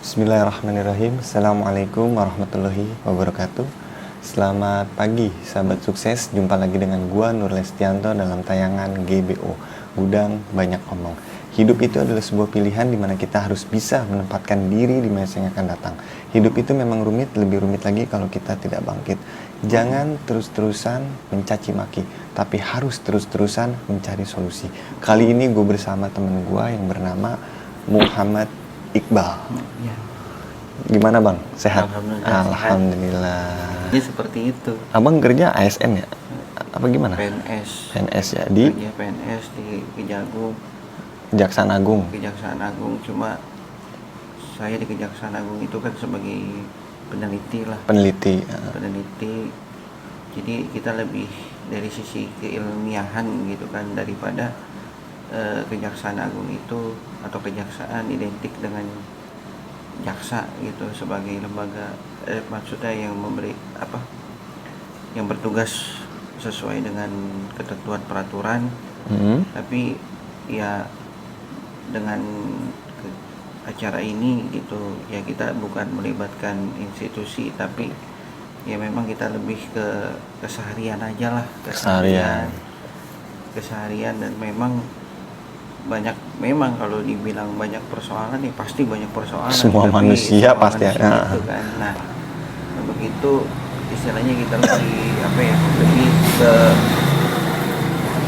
Bismillahirrahmanirrahim. Assalamualaikum warahmatullahi wabarakatuh. Selamat pagi sahabat sukses. Jumpa lagi dengan gua Nur Lestianto dalam tayangan GBO, Gudang Banyak Omong. Hidup itu adalah sebuah pilihan di mana kita harus bisa menempatkan diri di masa yang akan datang. Hidup itu memang rumit, lebih rumit lagi kalau kita tidak bangkit. Jangan terus-terusan mencaci maki, tapi harus terus-terusan mencari solusi. Kali ini gue bersama temen gue yang bernama Muhammad Iqbal. Ya. Gimana bang? Sehat? Alhamdulillah. Ini seperti itu. Abang kerja ASN ya? Apa gimana? PNS. PNS ya? Di Kerja PNS di Kejagung. Kejaksaan Agung. Kejaksaan Agung. Cuma saya di Kejaksaan Agung itu kan sebagai peneliti lah. Peneliti. Peneliti. Jadi kita lebih dari sisi keilmiahan gitu kan, daripada Kejaksaan Agung itu atau kejaksaan identik dengan jaksa gitu sebagai lembaga maksudnya yang memberi yang bertugas sesuai dengan ketentuan peraturan. Tapi ya dengan acara ini gitu ya, kita bukan melibatkan institusi, tapi ya memang kita lebih ke keseharian aja lah, keseharian. Dan memang kalau dibilang banyak persoalan ya pasti banyak persoalan. Semua manusia pasti ada. Gitu kan. Nah, begitu istilahnya kita lebih ke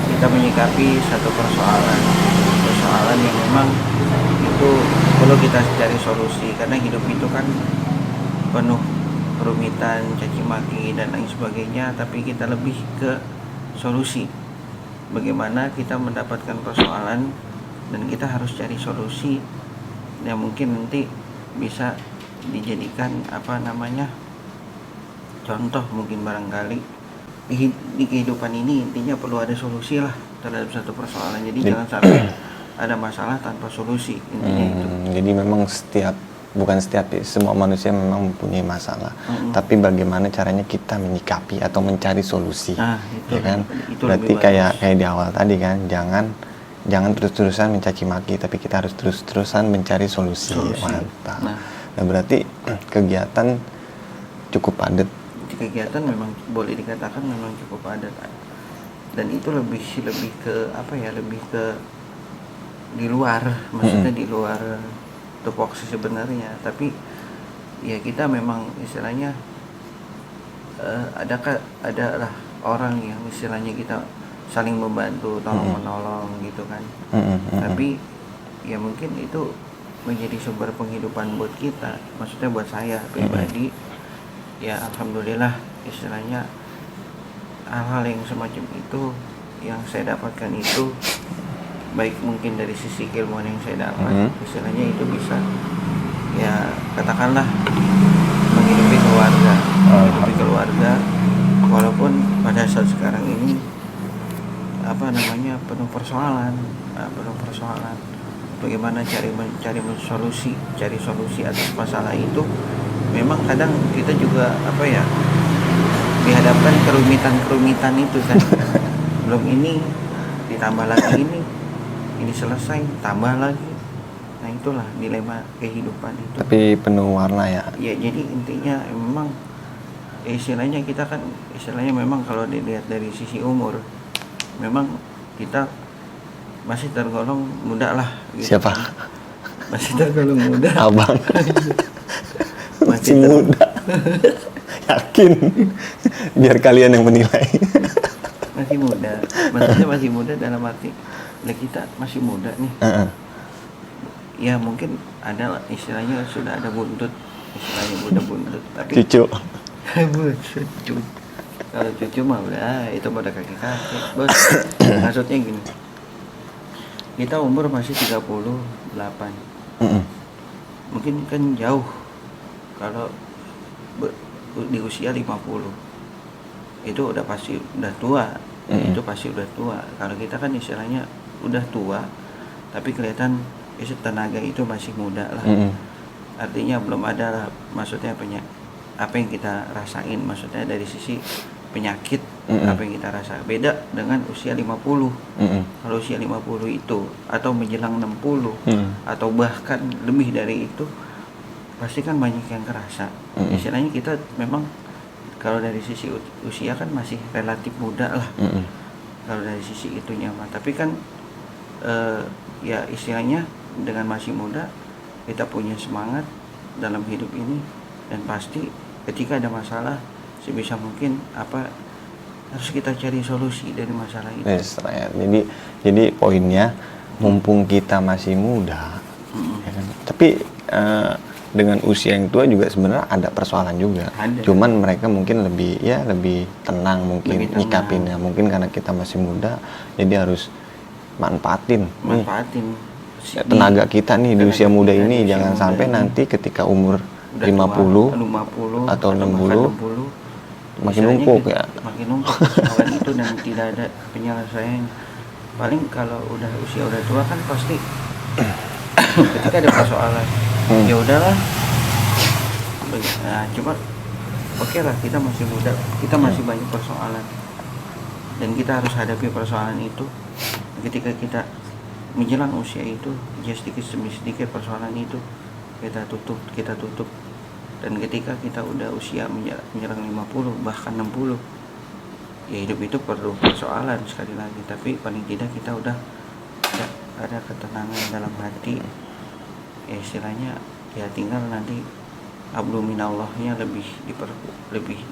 kita menyikapi satu persoalan yang memang itu perlu kita cari solusi, karena hidup itu kan penuh kerumitan, caci maki dan lain sebagainya, tapi kita lebih ke solusi. Bagaimana kita mendapatkan persoalan dan kita harus cari solusi yang mungkin nanti bisa dijadikan contoh mungkin barangkali di kehidupan ini. Intinya perlu ada solusi lah terhadap satu persoalan. Jadi jangan sampai ada masalah tanpa solusi, intinya itu. Jadi memang semua manusia memang mempunyai masalah, tapi bagaimana caranya kita menyikapi atau mencari solusi, itu, ya kan? Itu berarti kayak di awal tadi kan, jangan terus-terusan mencaci maki, tapi kita harus terus-terusan mencari solusi. Mantap. Nah, berarti kegiatan cukup padat. Kegiatan memang boleh dikatakan memang cukup padat, dan itu lebih ke lebih ke di luar, maksudnya di luar tupoksi sebenarnya. Tapi ya kita memang istilahnya adalah orang yang istilahnya kita saling membantu, tolong menolong gitu kan. Tapi ya mungkin itu menjadi sumber penghidupan buat kita, maksudnya buat saya pribadi. Ya alhamdulillah istilahnya hal-hal yang semacam itu yang saya dapatkan itu, baik mungkin dari sisi keilmuan yang saya dapat, istilahnya itu bisa ya katakanlah menghidupi keluarga, walaupun pada saat sekarang ini penuh persoalan. Bagaimana cari solusi atas masalah itu. Memang kadang kita juga dihadapkan kerumitan itu kan. Belum ini ditambah lagi ini selesai tambah lagi. Nah itulah dilema kehidupan itu. Tapi penuh warna ya. Ya jadi intinya memang istilahnya kita kan memang kalau dilihat dari sisi umur memang kita masih tergolong muda lah gitu. Siapa? Masih tergolong muda. Abang. masih muda. Yakin? Biar kalian yang menilai. Masih muda. Maksudnya masih muda dalam arti kita masih muda nih. Ya mungkin ada istilahnya sudah ada buntut, istilahnya buntut. Tapi cucu. Buntut. Kalau cucu mah udah itu pada kaki-kaki, bos. Maksudnya gini. Kita umur masih 38. Mungkin kan jauh kalau di usia 50. Itu udah pasti udah tua. Itu pasti udah tua. Kalau kita kan istilahnya udah tua, tapi kelihatan tenaga itu masih muda lah. Artinya belum ada lah, maksudnya apa yang kita rasain, maksudnya dari sisi penyakit, apa yang kita rasa beda dengan usia 50. Kalau usia 50 itu atau menjelang 60 atau bahkan lebih dari itu pasti kan banyak yang kerasa. Istilahnya kita memang kalau dari sisi usia kan masih relatif muda lah, kalau dari sisi itunya mah. Tapi kan ya istilahnya dengan masih muda kita punya semangat dalam hidup ini, dan pasti ketika ada masalah sebisa mungkin apa harus kita cari solusi dari masalah itu. Yes, right. Jadi poinnya mumpung kita masih muda, ya kan? Tapi dengan usia yang tua juga sebenarnya ada persoalan juga. Ada. Cuman mereka mungkin lebih tenang mungkin Lebih tenang. nyikapinnya. Mungkin karena kita masih muda, jadi harus manfaatin tenaga kita nih di usia muda ini. Jangan sampai nanti ketika umur 50 atau 60 makin numpuk ya. Makin numpuk persoalan itu dan tidak ada penyelesaian. Paling kalau udah usia udah tua kan pasti ketika ada persoalan ya udahlah. Nah, cuma oke lah, kita masih muda, kita masih banyak persoalan dan kita harus hadapi persoalan itu. Ketika kita menjelang usia itu, ya sedikit demi sedikit persoalan itu kita tutup. Dan ketika kita udah usia menjelang 50 bahkan 60, ya hidup itu perlu persoalan sekali lagi, tapi paling tidak kita udah ada ketenangan dalam hati. Ya istilahnya ya tinggal nanti hablum minallahnya lebih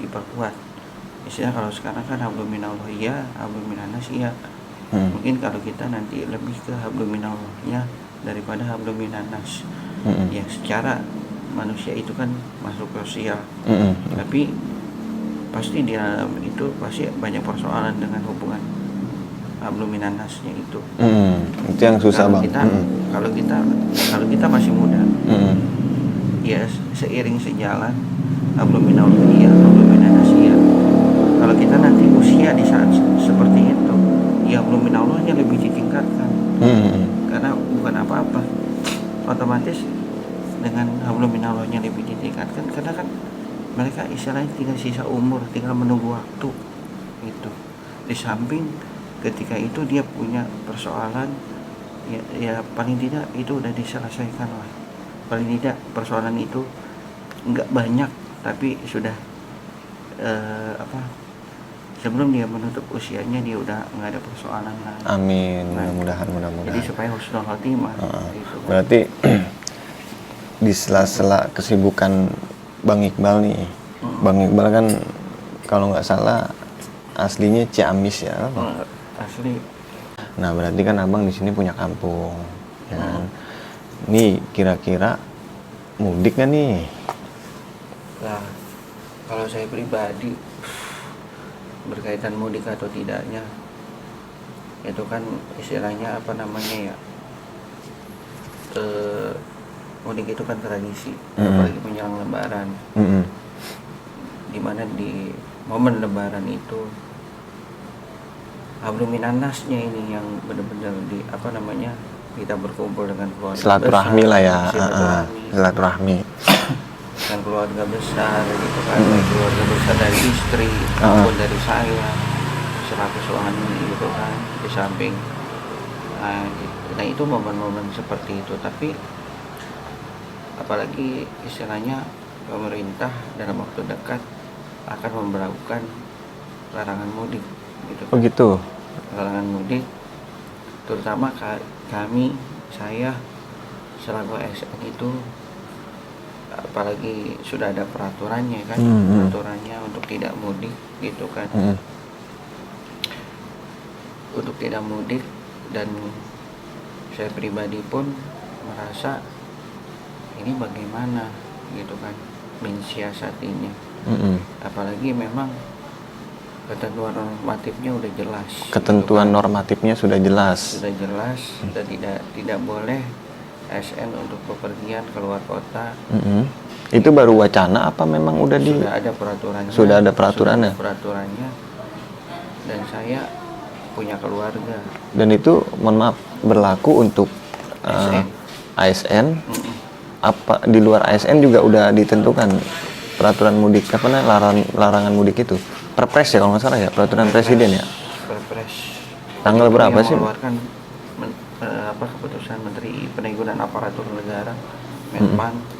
diperkuat. Istilahnya kalau sekarang kan hablum minallah iya, hablum minannas iya. Mungkin kalau kita nanti lebih ke hablum minallahnya daripada hablum minannas. Ya secara manusia itu kan masuk sosial, tapi pasti di dalam itu pasti banyak persoalan dengan hubungan hablum minannasnya itu. Itu yang susah kalau bang. kalau kita masih muda, ya seiring sejalan hablum minallah iya, hablum minannas iya. Kalau kita nanti usia di saat seperti itu, ya hablum minallahnya lebih ditingkatkan. Karena bukan apa-apa, otomatis dengan hablum minallahnya lebih ditingkatkan karena kan mereka istilahnya tinggal sisa umur, tinggal menunggu waktu itu. Di samping ketika itu dia punya persoalan, ya paling tidak itu udah diselesaikan lah. Paling tidak persoalan itu nggak banyak tapi sudah sebelum dia menutup usianya dia udah nggak ada persoalan lagi. Amin. Mudah-mudahan. Jadi supaya husnul khotimah. Gitu. Berarti di sela-sela kesibukan Bang Iqbal nih, Bang Iqbal kan kalau nggak salah aslinya Ciamis ya, Bang? Asli. Nah berarti kan abang di sini punya kampung, ya kan? Nih kira-kira mudik nggak nih? Nah, kalau saya pribadi berkaitan mudik atau tidaknya, itu kan istilahnya apa namanya ya? Mudik itu kan tradisi, apalagi menjelang Lebaran. Dimana di momen Lebaran itu hablum minannasnya ini yang benar-benar kita berkumpul dengan keluarga Silaturahmi besar, lah ya, silaturahmi dengan keluarga besar gitu kan, keluarga besar dari istri maupun dari saya selaku suami gitu kan, di samping nah itu momen-momen seperti itu. Tapi apalagi istilahnya pemerintah dalam waktu dekat akan memberlakukan larangan mudik gitu. Oh gitu. Larangan mudik terutama saya selaku ASN itu, apalagi sudah ada peraturannya kan, peraturannya untuk tidak mudik gitu kan. Untuk tidak mudik, dan saya pribadi pun merasa ini bagaimana gitu kan mensiasatinya. Apalagi memang ketentuan normatifnya udah jelas. Ketentuan normatifnya sudah jelas. Sudah jelas dan tidak boleh ASN untuk bepergian keluar kota. Itu baru wacana apa memang udah sudah ada peraturannya? Sudah ada peraturannya. Sudah ada peraturannya. Dan saya punya keluarga. Dan itu mohon maaf berlaku untuk ASN. Apa di luar ASN juga udah ditentukan peraturan mudik larangan mudik itu? Perpres ya kalau nggak salah ya, peraturan presiden ya. Perpres. Tanggal berapa sih? Mengeluarkan keputusan Menteri Penyelenggaraan Aparatur Negara,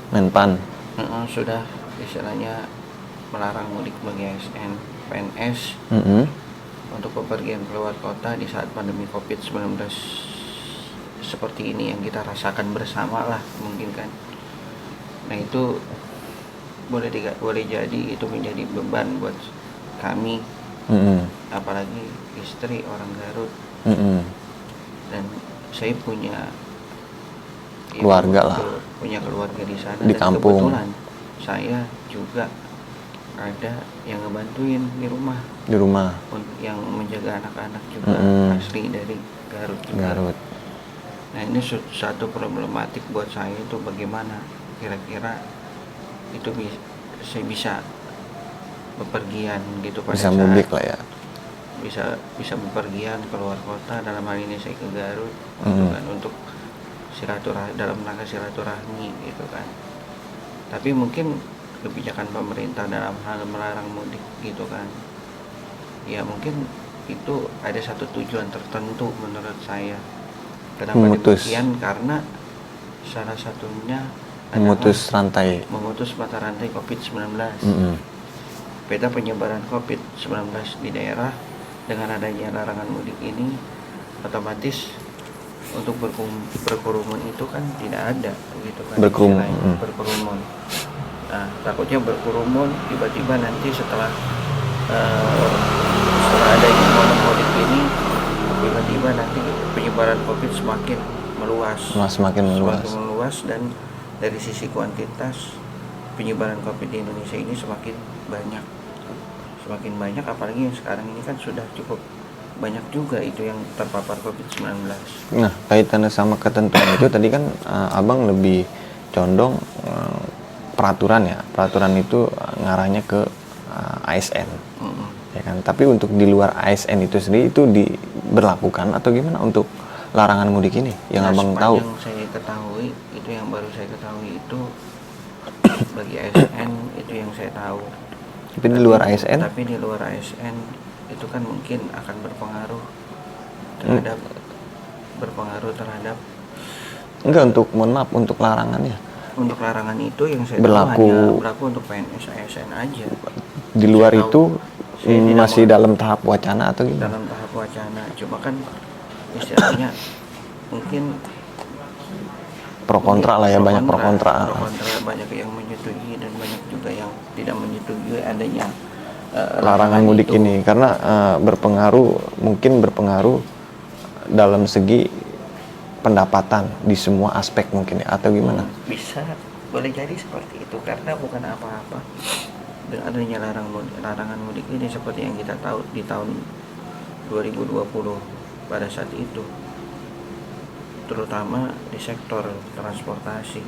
Menpan. sudah istilahnya melarang mudik bagi ASN, PNS untuk bepergian keluar kota di saat pandemi COVID-19 seperti ini yang kita rasakan bersama lah mungkin kan. Nah itu boleh jadi itu menjadi beban buat kami, apalagi istri orang Garut, dan saya punya Keluarga lah. punya keluarga di sana, Di dan kampung. kebetulan saya juga ada yang ngebantuin di rumah yang menjaga anak-anak juga, asli dari Garut juga. Garut. Nah ini satu problematik buat saya itu bagaimana kira-kira itu saya bisa bepergian gitu pada Bisa saat mudik lah ya. bisa bepergian keluar kota, dalam hal ini saya ke Garut gitu kan, untuk dalam rangka silaturahmi gitu kan. Tapi mungkin kebijakan pemerintah dalam hal melarang mudik gitu kan, ya mungkin itu ada satu tujuan tertentu menurut saya. Kenapa demikian? Karena salah satunya Memutus mata rantai COVID-19. Peta penyebaran COVID-19 di daerah dengan adanya larangan mudik ini, otomatis untuk berkerumun itu kan tidak ada gitu kan. Berkerumun. Nah, takutnya berkerumun tiba-tiba nanti setelah adanya momen mudik ini, tiba-tiba nanti penyebaran COVID semakin meluas, dan dari sisi kuantitas penyebaran COVID di Indonesia ini semakin banyak, apalagi yang sekarang ini kan sudah cukup banyak juga itu yang terpapar COVID-19. Nah, kaitannya sama ketentuan itu tadi kan Abang lebih condong peraturan itu ngarahnya ke ASN. Ya kan? Tapi untuk di luar ASN itu sendiri itu diberlakukan atau gimana untuk larangan mudik ini yang Abang tahu? Yang baru saya ketahui itu bagi ASN itu yang saya tahu. Tapi di luar ASN itu kan mungkin akan berpengaruh terhadap enggak, untuk larangannya. Untuk larangan itu yang saya berlaku tahu hanya berlaku untuk PNS ASN aja. Di luar itu masih dalam tahap wacana atau gimana? Dalam tahap wacana, cuma kan istilahnya mungkin pro kontra lah ya, banyak pro kontra, banyak yang menyetujui dan banyak juga yang tidak menyetujui adanya larangan mudik ini, karena mungkin berpengaruh dalam segi pendapatan di semua aspek mungkin ya, atau gimana? Bisa, boleh jadi seperti itu, karena bukan apa-apa dengan adanya larangan mudik ini seperti yang kita tahu di tahun 2020 pada saat itu, terutama di sektor transportasi.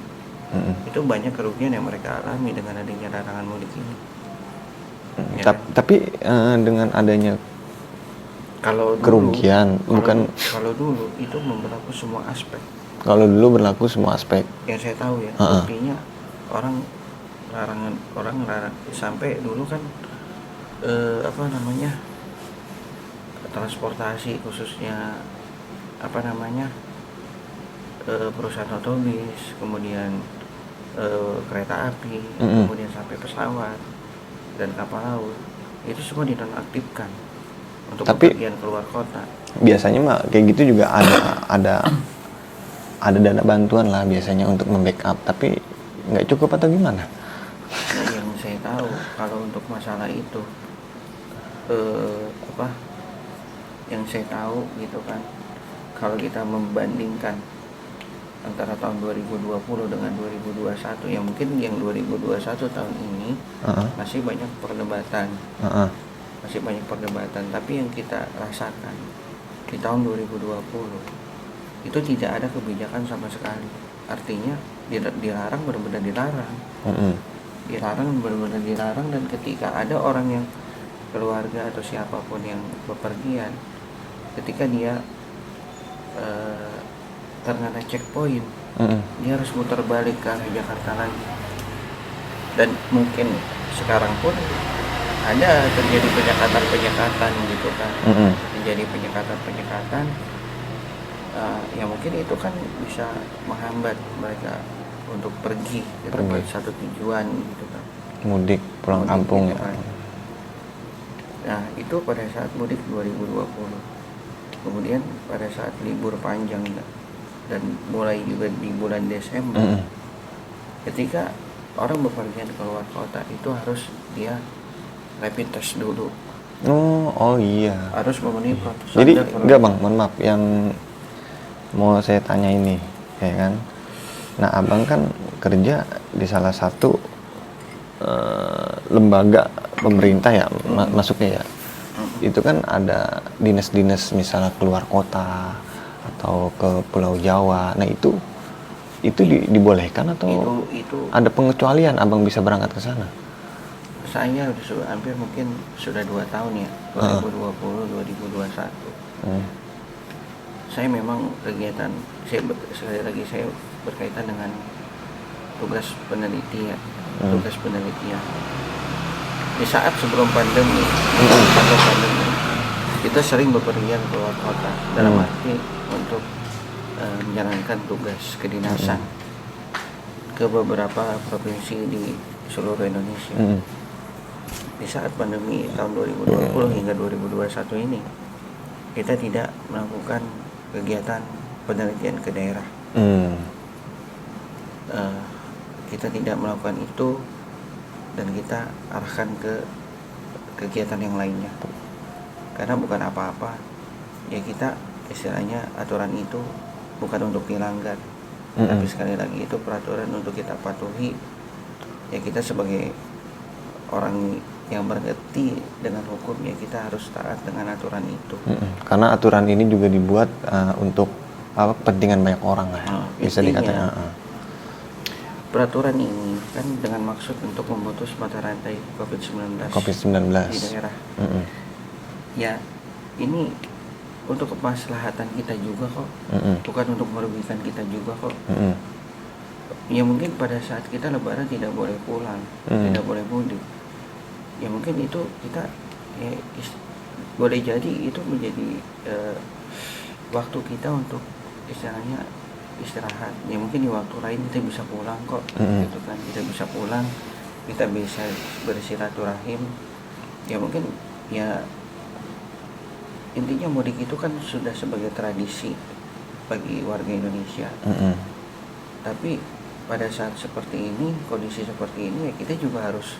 Itu banyak kerugian yang mereka alami dengan adanya larangan mudik ini. Tapi dengan adanya kerugian, kalau dulu itu berlaku semua aspek. Kalau dulu berlaku semua aspek. Yang saya tahu ya, artinya orang larang sampai dulu kan transportasi khususnya perusahaan otobus, kemudian kereta api, kemudian sampai pesawat dan kapal laut, itu semua dinonaktifkan untuk bepergian keluar kota. Biasanya mah kayak gitu juga ada dana bantuan lah biasanya untuk membackup, tapi nggak cukup atau gimana? Nah, yang saya tahu kalau untuk masalah itu yang saya tahu gitu kan, kalau kita membandingkan antara tahun 2020 dengan 2021, ya mungkin yang 2021 tahun ini masih banyak perdebatan. Tapi yang kita rasakan di tahun 2020 itu tidak ada kebijakan sama sekali. Artinya dilarang benar-benar dilarang. Dan ketika ada orang yang keluarga atau siapapun yang bepergian, ketika dia terkena checkpoint, dia harus muter balik ke arah Jakarta lagi. Dan mungkin sekarang pun ada terjadi penyekatan gitu kan, terjadi penyekatan, ya mungkin itu kan bisa menghambat mereka untuk pergi ke Pergi. tempat satu tujuan gitu kan. Mudik pulang Mudik kampung gitu ya. kan. Nah itu pada saat mudik 2020. Kemudian pada saat libur panjang dan mulai juga di bulan Desember, Mm-mm. ketika orang bepergian keluar kota itu harus dia rapid test dulu, Oh iya. harus memenuhi prosedur. Jadi enggak bang, mohon maaf, yang mau saya tanya ini, ya kan? Nah abang kan kerja di salah satu lembaga pemerintah ya, masuknya ya. Itu kan ada dinas-dinas misalnya keluar kota atau ke Pulau Jawa. Nah itu dibolehkan atau itu ada pengecualian abang bisa berangkat ke sana? saya sudah hampir mungkin sudah 2 tahun ya, 2020 2021. Saya memang kegiatan sekali lagi saya berkaitan dengan tugas penelitian. Di saat sebelum pandemi, kita sering bepergian keluar kota dalam arti untuk menjalankan tugas kedinasan ke beberapa provinsi di seluruh Indonesia. Di saat pandemi tahun 2020 hingga 2021 ini, kita tidak melakukan kegiatan penelitian ke daerah. Kita tidak melakukan itu dan kita arahkan ke kegiatan yang lainnya. Karena bukan apa-apa, ya kita istilahnya aturan itu bukan untuk dilanggar, tapi sekali lagi itu peraturan untuk kita patuhi. Ya kita sebagai orang yang mengerti dengan hukum, ya kita harus taat dengan aturan itu. Karena aturan ini juga dibuat untuk kepentingan banyak orang lah, bisa Intinya, dikatakan. Peraturan ini kan dengan maksud untuk memutus mata rantai COVID-19 di daerah. Ya ini untuk kemaslahatan kita juga kok, bukan untuk merugikan kita juga kok. Ya mungkin pada saat kita lebaran tidak boleh pulang, tidak boleh mudik. Ya mungkin itu kita ya, boleh jadi itu menjadi waktu kita untuk istilahnya istirahat. Ya mungkin di waktu lain kita bisa pulang kok, gitu kan. Kita bisa pulang, kita bisa bersilaturahim. Ya mungkin ya intinya mudik itu kan sudah sebagai tradisi bagi warga Indonesia. Tapi pada saat seperti ini, kondisi seperti ini, ya kita juga harus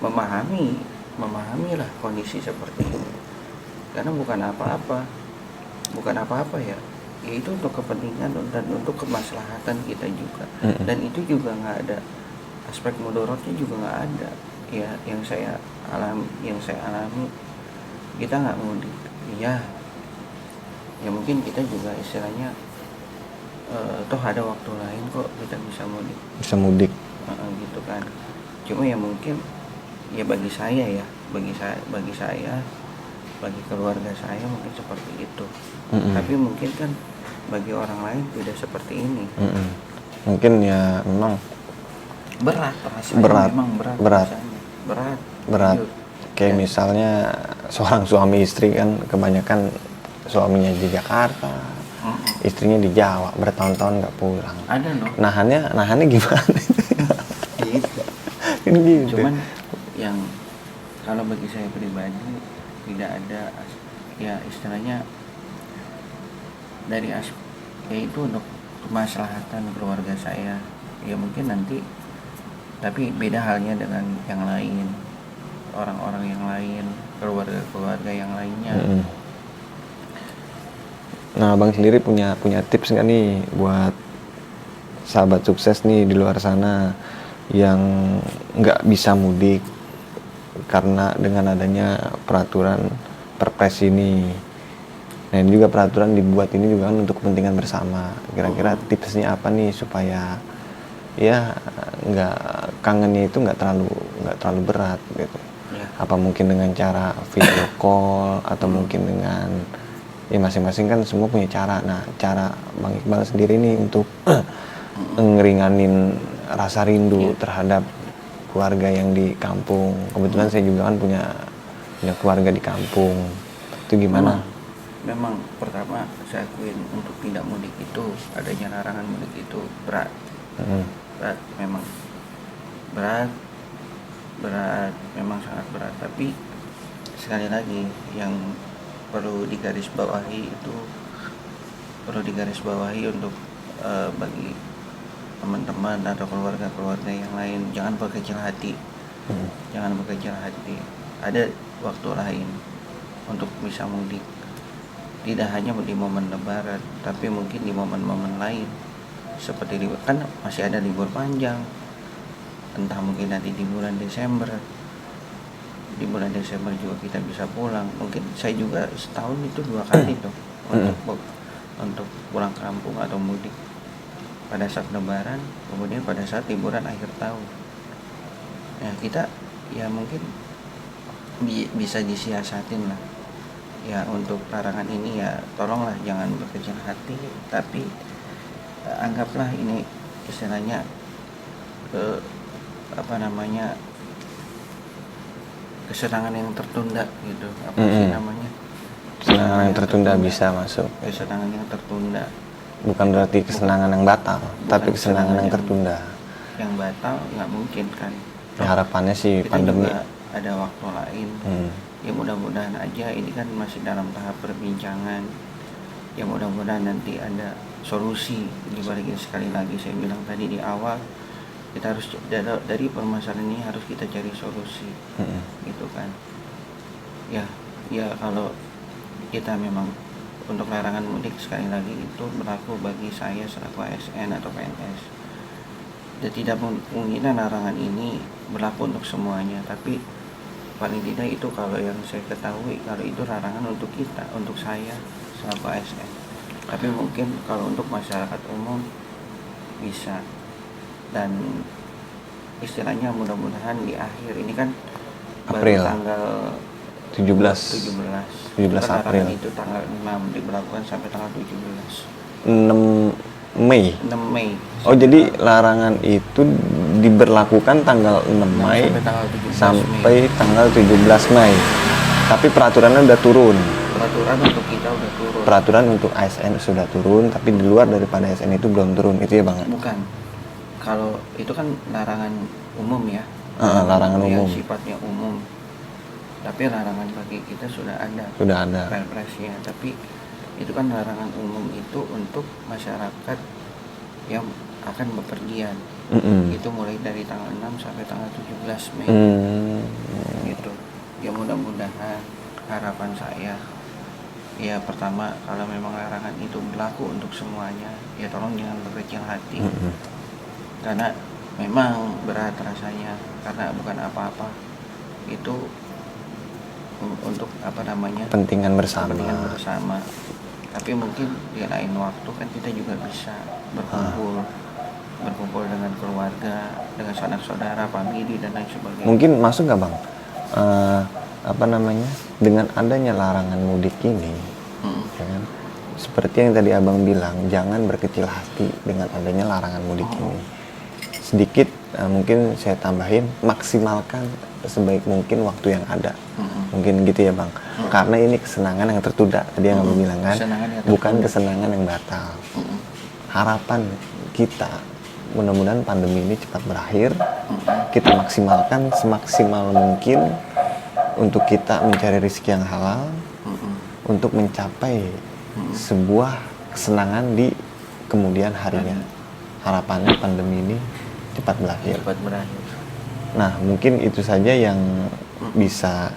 memahami lah kondisi seperti ini. Karena bukan apa-apa ya. Ya itu untuk kepentingan dan untuk kemaslahatan kita juga. Dan itu juga nggak ada aspek mudorotnya, juga nggak ada. Ya yang saya alami kita nggak mudik. Ya mungkin kita juga istilahnya toh ada waktu lain kok kita bisa mudik. Gitu kan. Cuma ya mungkin ya bagi keluarga saya mungkin seperti itu. Tapi mungkin kan bagi orang lain tidak seperti ini. Mungkin ya memang berat. Kayak misalnya seorang suami istri kan, kebanyakan suaminya di Jakarta, istrinya di Jawa, bertahun-tahun nggak pulang. Ada loh. Nahannya gimana? Gitu. Gitu. Cuman yang kalau bagi saya pribadi tidak ada ya istilahnya dari yaitu untuk kemaslahatan keluarga saya. Ya mungkin nanti, tapi beda halnya dengan yang lain, orang-orang yang lain, keluarga yang lainnya. Nah, Bang sendiri punya tips nggak nih buat sahabat sukses nih di luar sana yang nggak bisa mudik karena dengan adanya peraturan Perpres ini. Nah, ini juga peraturan dibuat ini juga kan untuk kepentingan bersama. Kira-kira tipsnya apa nih supaya ya nggak kangennya itu nggak terlalu berat gitu. Ya. Apa mungkin dengan cara video call atau mungkin dengan ya masing-masing kan semua punya cara. Nah, cara Bang Iqbal sendiri nih untuk ngeringanin rasa rindu terhadap keluarga yang di kampung. Kebetulan saya juga kan punya keluarga di kampung. Itu gimana? Memang pertama saya akuin untuk tidak mudik itu, adanya larangan mudik itu berat. berat memang, berat memang sangat berat. Tapi sekali lagi yang perlu digarisbawahi untuk bagi teman-teman atau keluarga-keluarga yang lain, jangan berkecil hati. Jangan berkecil hati. Ada waktu lain untuk bisa mudik. Tidak hanya di momen Lebaran, tapi mungkin di momen-momen lain. Seperti kan masih ada libur panjang. Entah mungkin nanti di bulan Desember. Di bulan Desember juga kita bisa pulang. Mungkin saya juga setahun itu 2 kali tuh untuk pulang kampung atau mudik. Pada saat Lebaran, kemudian pada saat liburan akhir tahun. Ya kita ya mungkin bisa disiasatin lah. Ya untuk larangan ini ya tolonglah jangan berkecil hati, tapi anggaplah ini istilahnya kesenangan yang tertunda gitu. Apa sih namanya? Kesenangan yang tertunda bisa masuk. Kesenangan yang tertunda. Bukan berarti kesenangan yang batal, tapi kesenangan yang tertunda. Yang batal nggak mungkin kan. Harapannya sih Kita pandemi juga ada waktu lain. Ya mudah-mudahan aja ini kan masih dalam tahap perbincangan. Ya mudah-mudahan nanti ada solusi. Dibalik sekali lagi saya bilang tadi di awal, kita harus dari permasalahan ini harus kita cari solusi. Gitu kan. Ya kalau kita memang untuk larangan mudik sekali lagi itu berlaku bagi saya selaku ASN atau PNS. Dan tidak mungkin larangan ini berlaku untuk semuanya, tapi paling tidak itu kalau yang saya ketahui, kalau itu larangan untuk kita, untuk saya selaku ASN. Tapi mungkin kalau untuk masyarakat umum bisa. Dan istilahnya mudah-mudahan di akhir ini kan April. baru tanggal 17 April. Itu tanggal 6 diberlakukan sampai tanggal 17. 6 Mei. 6 Mei. Oh, jadi larangan itu diberlakukan tanggal 6 Mei sampai tanggal 17 Mei. Tapi peraturannya udah turun. Peraturan untuk kita udah turun. Peraturan untuk ASN sudah turun, tapi di luar daripada ASN itu belum turun. Itu ya, Bang? Bukan. Kalau itu kan larangan umum ya. Larangan umum. Sifatnya umum. Tapi larangan bagi kita sudah ada. Sudah ada. Perpresnya. Tapi itu kan larangan umum itu untuk masyarakat yang akan bepergian. Itu mulai dari tanggal 6 sampai tanggal 17 Mei. Gitu. Ya mudah-mudahan harapan saya ya pertama, kalau memang larangan itu berlaku untuk semuanya, ya tolong jangan berkecil hati. Karena memang berat rasanya, karena bukan apa-apa. Itu untuk kepentingan bersama. Tapi mungkin di lain waktu kan kita juga bisa berkumpul dengan keluarga, dengan sanak saudara, famili dan lain sebagainya. Mungkin masuk nggak, Bang? Dengan adanya larangan mudik ini, ya kan? Seperti yang tadi Abang bilang, jangan berkecil hati dengan adanya larangan mudik ini. Sedikit mungkin saya tambahin, maksimalkan sebaik mungkin waktu yang ada. Mungkin gitu ya, Bang. Karena ini kesenangan yang tertunda, tadi yang Abang bilang kan, bukan kesenangan yang batal. Harapan kita mudah-mudahan pandemi ini cepat berakhir. Kita maksimalkan semaksimal mungkin untuk kita mencari rezeki yang halal, untuk mencapai sebuah kesenangan di kemudian harinya. Harapannya pandemi ini cepat berakhir. Nah, mungkin itu saja yang bisa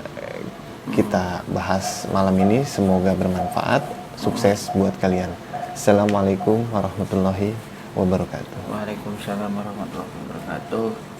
kita bahas malam ini. Semoga bermanfaat. Sukses buat kalian. Assalamualaikum warahmatullahi wabarakatuh. Waalaikumsalam warahmatullahi wabarakatuh.